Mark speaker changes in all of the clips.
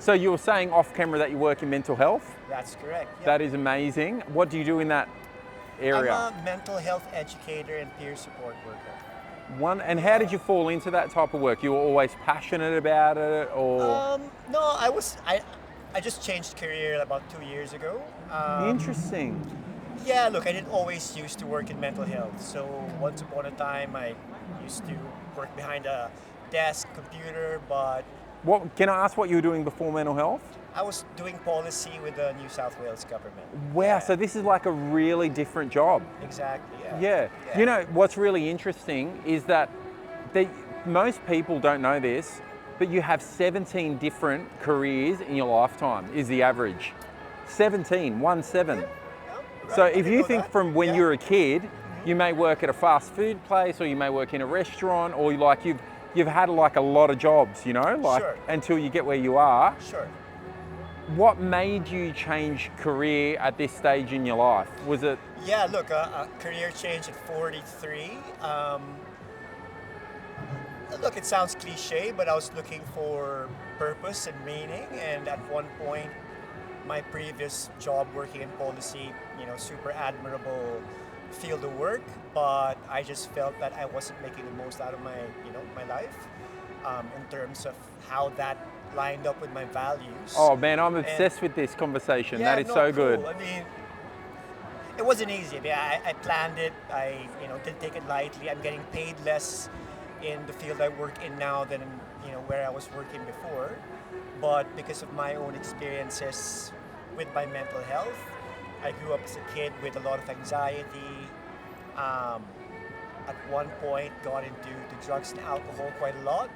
Speaker 1: So you were saying off camera that you work in mental health?
Speaker 2: That's correct. Yep.
Speaker 1: That is amazing. What do you do in that area?
Speaker 2: I'm a mental health educator and peer support worker.
Speaker 1: And how did you fall into that type of work? You were always passionate about it, or?
Speaker 2: No, I just changed career about 2 years ago.
Speaker 1: Interesting.
Speaker 2: Yeah, look, I didn't always used to work in mental health. So once upon a time, I used to work behind a desk, computer, but
Speaker 1: What can I ask what you were doing before mental health?
Speaker 2: I was doing policy with the New South Wales government.
Speaker 1: Wow,
Speaker 2: Yeah,
Speaker 1: so this is like a really different job.
Speaker 2: exactly. Yeah.
Speaker 1: Yeah. You know, what's really interesting is that most people don't know this, but you have 17 different careers in your lifetime is the average. 17, 1-7.
Speaker 2: Yeah,
Speaker 1: So
Speaker 2: right, I
Speaker 1: if
Speaker 2: didn't
Speaker 1: you
Speaker 2: know
Speaker 1: think
Speaker 2: that.
Speaker 1: from when
Speaker 2: Yeah.
Speaker 1: you're a kid, you may work at a fast food place, or you may work in a restaurant, or like you've had like a lot of jobs, you know, like
Speaker 2: Sure.
Speaker 1: until you get where you are.
Speaker 2: Sure.
Speaker 1: What made you change career at this stage in your life? Was it
Speaker 2: Yeah, look, a career change at 43. Look, it sounds cliche, but I was looking for purpose and meaning, and at one point, my previous job working in policy, super admirable field of work, but I just felt that I wasn't making the most out of my life, in terms of how that lined up with my values.
Speaker 1: Oh man, I'm obsessed with this conversation.
Speaker 2: Yeah,
Speaker 1: That is
Speaker 2: no,
Speaker 1: so
Speaker 2: cool.
Speaker 1: good.
Speaker 2: I mean, it wasn't easy. I mean, I planned it. I didn't take it lightly. I'm getting paid less in the field I work in now than where I was working before. But because of my own experiences with my mental health, I grew up as a kid with a lot of anxiety. At one point, got into drugs and alcohol quite a lot.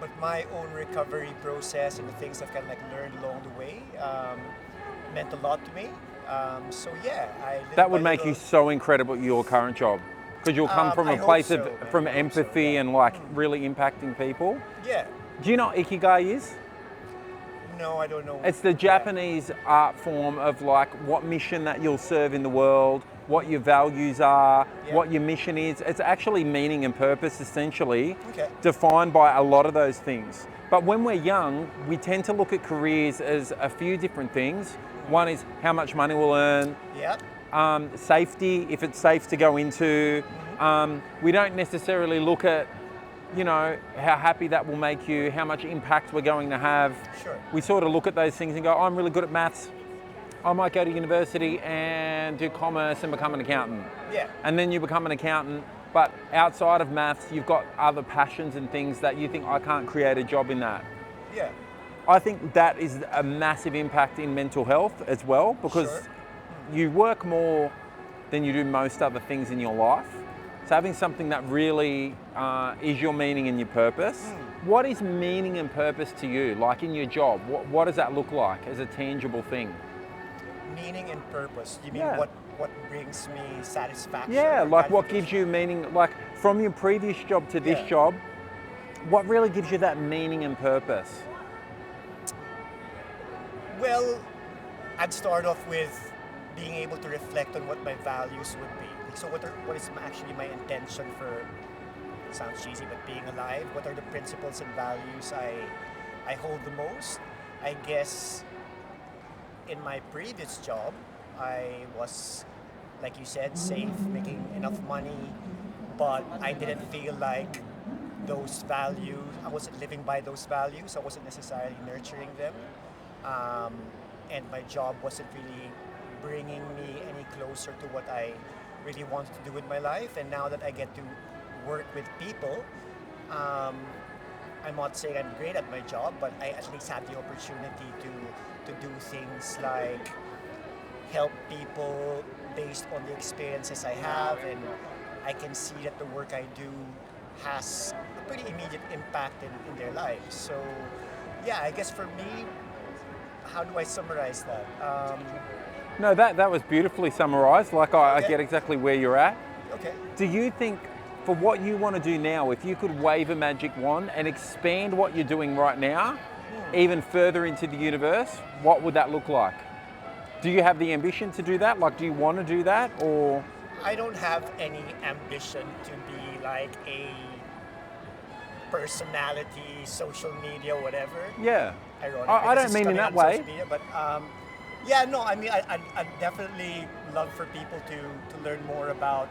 Speaker 2: But my own recovery process and the things I've kind of like learned along the way meant a lot to me. So yeah,
Speaker 1: That would make you so incredible at your current job, because you'll come from
Speaker 2: I
Speaker 1: a
Speaker 2: hope
Speaker 1: place
Speaker 2: so,
Speaker 1: of
Speaker 2: man.
Speaker 1: from
Speaker 2: I hope so,
Speaker 1: empathy
Speaker 2: yeah.
Speaker 1: and like really impacting people.
Speaker 2: Yeah.
Speaker 1: Do you know what Ikigai is?
Speaker 2: No, I don't know.
Speaker 1: It's the
Speaker 2: Yeah.
Speaker 1: Japanese art form of like what mission that you'll serve in the world, what your values are,
Speaker 2: Yeah.
Speaker 1: what your mission is. It's actually meaning and purpose essentially,
Speaker 2: Okay.
Speaker 1: defined by a lot of those things. But when we're young, we tend to look at careers as a few different things. One is how much money we'll earn,
Speaker 2: Yeah.
Speaker 1: safety, if it's safe to go into. We don't necessarily look at, how happy that will make you, how much impact we're going to have.
Speaker 2: Sure.
Speaker 1: We sort of look at those things and go, I'm really good at maths. I might go to university and do commerce and become an accountant.
Speaker 2: Yeah.
Speaker 1: And then you become an accountant, but outside of maths, you've got other passions and things that you think, I can't create a job in that.
Speaker 2: Yeah.
Speaker 1: I think that is a massive impact in mental health as well, because
Speaker 2: Sure.
Speaker 1: you work more than you do most other things in your life. So having something that really is your meaning and your purpose. What is meaning and purpose to you? Like in your job, what does that look like as a tangible thing?
Speaker 2: Meaning and purpose. You mean
Speaker 1: Yeah.
Speaker 2: what brings me satisfaction?
Speaker 1: Yeah,
Speaker 2: or
Speaker 1: like what gives you meaning? Like from your previous job to this
Speaker 2: Yeah.
Speaker 1: job, what really gives you that meaning and purpose?
Speaker 2: Well, I'd start off with being able to reflect on what my values would be. So what is actually my intention for, it sounds cheesy, but being alive? What are the principles and values I hold the most? I guess in my previous job, I was, like you said, safe, making enough money, but I didn't feel like those values, I wasn't living by those values, I wasn't necessarily nurturing them. And my job wasn't really bringing me any closer to what I really wanted to do with my life. And now that I get to work with people, I'm not saying I'm great at my job, but I at least have the opportunity to do things like help people based on the experiences I have, and I can see that the work I do has a pretty immediate impact in their lives. So yeah, I guess for me, how do I summarize that?
Speaker 1: No, that was beautifully summarised. Like I
Speaker 2: Okay.
Speaker 1: get exactly where you're at.
Speaker 2: Okay.
Speaker 1: Do you think for what you want to do now, if you could wave a magic wand and expand what you're doing right now, even further into the universe, what would that look like? Do you have the ambition to do that? Like, do you want to do that, or?
Speaker 2: I don't have any ambition to be like a personality, social media, whatever.
Speaker 1: Yeah.
Speaker 2: Ironic.
Speaker 1: I
Speaker 2: This
Speaker 1: don't
Speaker 2: is
Speaker 1: mean in
Speaker 2: coming
Speaker 1: that
Speaker 2: on
Speaker 1: way.
Speaker 2: social media, but yeah, no, I mean, I definitely love for people to learn more about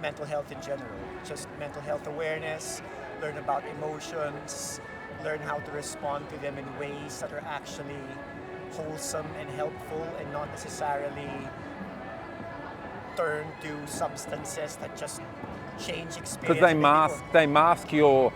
Speaker 2: mental health in general. Just mental health awareness, learn about emotions, learn how to respond to them in ways that are actually wholesome and helpful and not necessarily turn to substances that just change experience.
Speaker 1: Because
Speaker 2: and make people-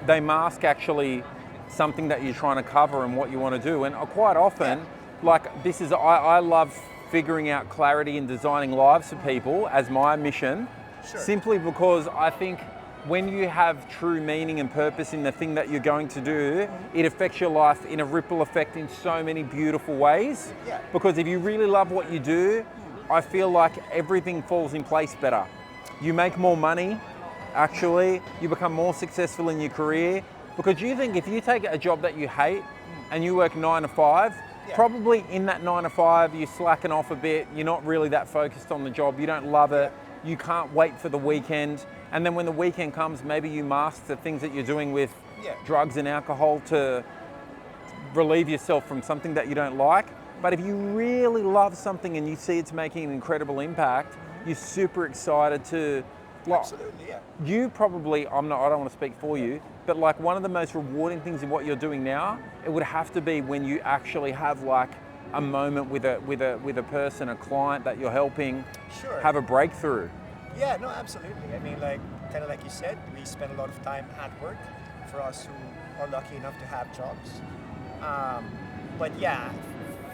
Speaker 1: they mask actually something that you're trying to cover and what you want to do. And quite often, like this is, I love figuring out clarity and designing lives for people as my mission,
Speaker 2: Sure.
Speaker 1: simply because I think when you have true meaning and purpose in the thing that you're going to do, it affects your life in a ripple effect in so many beautiful ways.
Speaker 2: Yeah.
Speaker 1: Because if you really love what you do, I feel like everything falls in place better. You make more money, actually, you become more successful in your career. Because you think if you take a job that you hate and you work 9 to 5, probably in that 9 to 5, you're slacking off a bit, you're not really that focused on the job, you don't love it, you can't wait for the weekend. And then when the weekend comes, maybe you mask the things that you're doing with drugs and alcohol to relieve yourself from something that you don't like. But if you really love something and you see it's making an incredible impact, you're super excited to. Like,
Speaker 2: Absolutely, yeah.
Speaker 1: you probably, I don't want to speak for you, but like one of the most rewarding things in what you're doing now, it would have to be when you actually have like a moment with a person, a client that you're helping
Speaker 2: Sure.
Speaker 1: have a breakthrough.
Speaker 2: Yeah, no, absolutely. I mean, like, kind of like you said, we spend a lot of time at work for us who are lucky enough to have jobs. But yeah,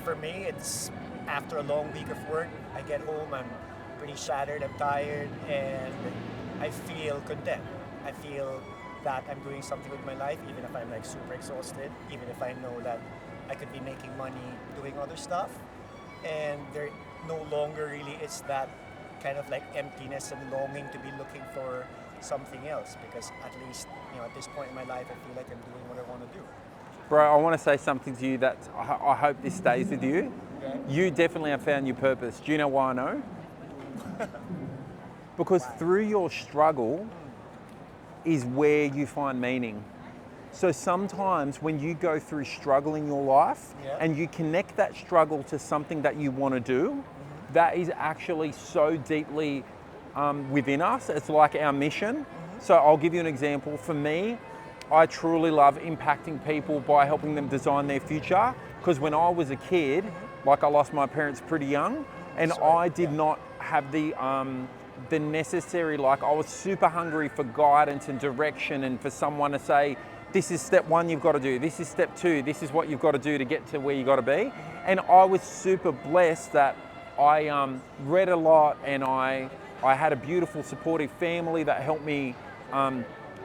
Speaker 2: for me, it's after a long week of work, I get home, I'm pretty shattered, I'm tired, and I feel content. I feel that I'm doing something with my life, even if I'm like super exhausted, even if I know that I could be making money doing other stuff. And there no longer really is that kind of like emptiness and longing to be looking for something else, because at least, you know, at this point in my life, I feel like I'm doing what I want to do.
Speaker 1: Bro, I want to say something to you that I hope this stays with you.
Speaker 2: Okay?
Speaker 1: You definitely have found your purpose. Do you know why I know? Because through your struggle is where you find meaning. So sometimes when you go through struggle in your life and you connect that struggle to something that you want to do, that is actually so deeply within us. It's like our mission. So I'll give you an example. For me, I truly love impacting people by helping them design their future. Because when I was a kid, like I lost my parents pretty young, and I did not have the necessary, like I was super hungry for guidance and direction and for someone to say, this is step 1 you've got to do, this is step 2, this is what you've got to do to get to where you got to be. And I was super blessed that I read a lot and I had a beautiful supportive family that helped me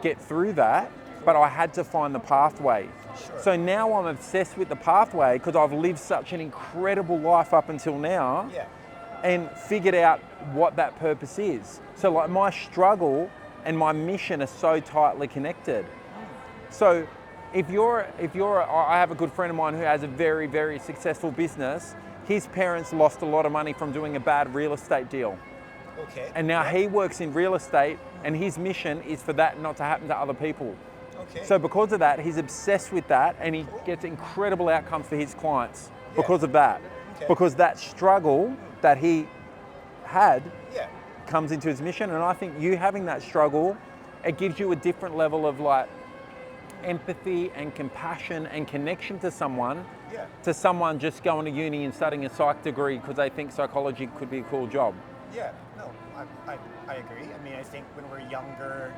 Speaker 1: get through that, but I had to find the pathway.
Speaker 2: Sure.
Speaker 1: So now I'm obsessed with the pathway because I've lived such an incredible life up until now and figured out what that purpose is. So like my struggle and my mission are so tightly connected. So if I have a good friend of mine who has a very, very successful business. His parents lost a lot of money from doing a bad real estate deal.
Speaker 2: Okay.
Speaker 1: And now he works in real estate and his mission is for that not to happen to other people.
Speaker 2: Okay.
Speaker 1: So because of that, he's obsessed with that and he gets incredible outcomes for his clients because of that.
Speaker 2: Okay.
Speaker 1: Because that struggle that he had
Speaker 2: Yeah.
Speaker 1: comes into his mission. And I think you having that struggle, it gives you a different level of like empathy and compassion and connection to someone just going to uni and studying a psych degree because they think psychology could be a cool job.
Speaker 2: Yeah, no, I agree. I mean, I think when we're younger,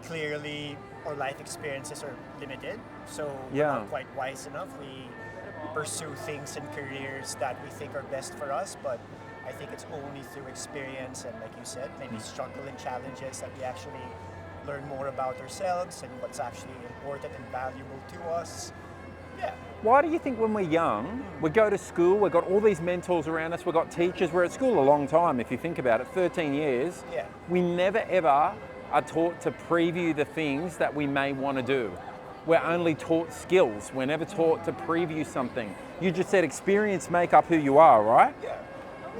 Speaker 2: clearly our life experiences are limited, so we're not quite wise enough. We pursue things and careers that we think are best for us, but I think it's only through experience and, like you said, maybe struggle and challenges that we actually learn more about ourselves and what's actually important and valuable to us. Yeah.
Speaker 1: Why do you think when we're young, we go to school, we've got all these mentors around us, we've got teachers, we're at school a long time if you think about it, 13 years, we never ever are taught to preview the things that we may want to do. We're only taught skills, we're never taught to preview something. You just said experience make up who you are, right?
Speaker 2: Yeah.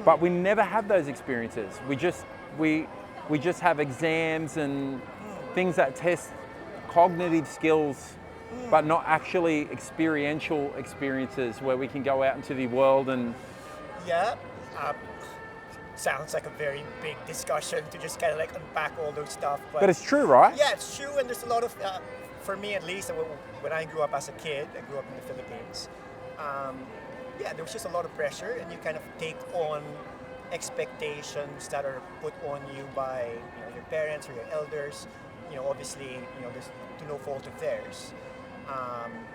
Speaker 1: But we never have those experiences. We just have exams and things that test cognitive skills, but not actually experiential experiences where we can go out into the world and...
Speaker 2: Yeah. Sounds like a very big discussion to just kind of like unpack all those stuff.
Speaker 1: But it's true, right?
Speaker 2: Yeah, it's true, and there's a lot of, for me at least, when I grew up as a kid, I grew up in the Philippines, yeah, there was just a lot of pressure, and you kind of take on expectations that are put on you by your parents or your elders. Obviously, there's to no fault of theirs.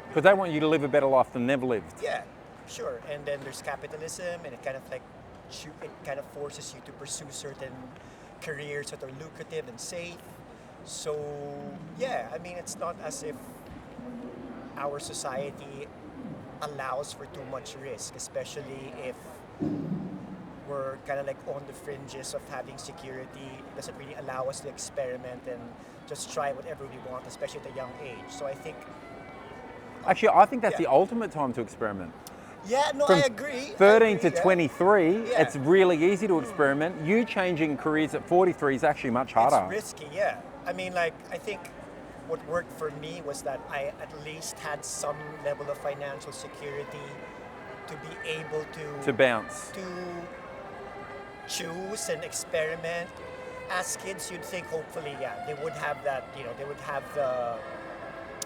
Speaker 1: Because they want you to live a better life than they've lived.
Speaker 2: Yeah, sure. And then there's capitalism, and it kind of forces you to pursue certain careers that are lucrative and safe. So yeah, I mean, it's not as if our society allows for too much risk, especially if we're kind of like on the fringes of having security. It doesn't really allow us to experiment and just try whatever we want, especially at a young age. So I think...
Speaker 1: Actually, I think that's the ultimate time to experiment.
Speaker 2: Yeah, no,
Speaker 1: From
Speaker 2: I agree.
Speaker 1: 13 to 23,
Speaker 2: Yeah.
Speaker 1: it's really easy to experiment. You changing careers at 43 is actually much harder.
Speaker 2: It's risky, yeah. I mean, like, I think what worked for me was that I at least had some level of financial security to be able
Speaker 1: to bounce.
Speaker 2: To choose and experiment. As kids, you'd think hopefully, yeah, they would have that, they would have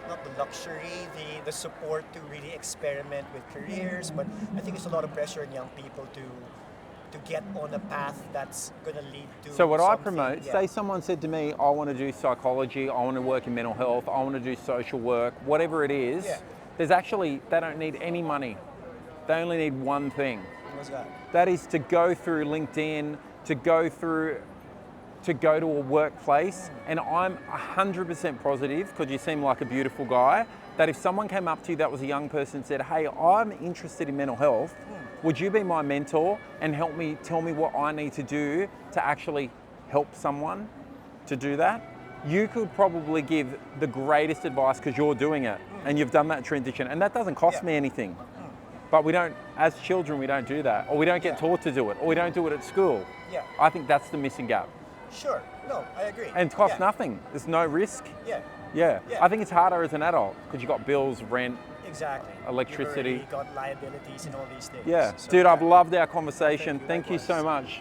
Speaker 2: not the luxury, the support to really experiment with careers, but I think there's a lot of pressure on young people to get on a path that's going to lead to
Speaker 1: So what
Speaker 2: something.
Speaker 1: I promote,
Speaker 2: Yeah.
Speaker 1: say someone said to me, I want to do psychology, I want to work in mental health, I want to do social work, whatever it is, they don't need any money. They only need one thing.
Speaker 2: What's that?
Speaker 1: That is to go through LinkedIn, to go to a workplace, and I'm 100% positive, because you seem like a beautiful guy, that if someone came up to you that was a young person and said, hey, I'm interested in mental health, would you be my mentor and help me, tell me what I need to do to actually help someone to do that? You could probably give the greatest advice because you're doing it and you've done that transition, and that doesn't cost me anything. But we don't, as children, we don't do that, or we don't get taught to do it, or we don't do it at school.
Speaker 2: Yeah.
Speaker 1: I think that's the missing gap.
Speaker 2: Sure. No, I agree.
Speaker 1: And it costs nothing. There's no risk.
Speaker 2: Yeah.
Speaker 1: Yeah.
Speaker 2: Yeah.
Speaker 1: I think it's harder as an adult because you've got bills, rent.
Speaker 2: Exactly.
Speaker 1: Electricity.
Speaker 2: You've already got liabilities and all these things.
Speaker 1: Yeah.
Speaker 2: So,
Speaker 1: Dude, I've loved our conversation.
Speaker 2: Thank you
Speaker 1: so much.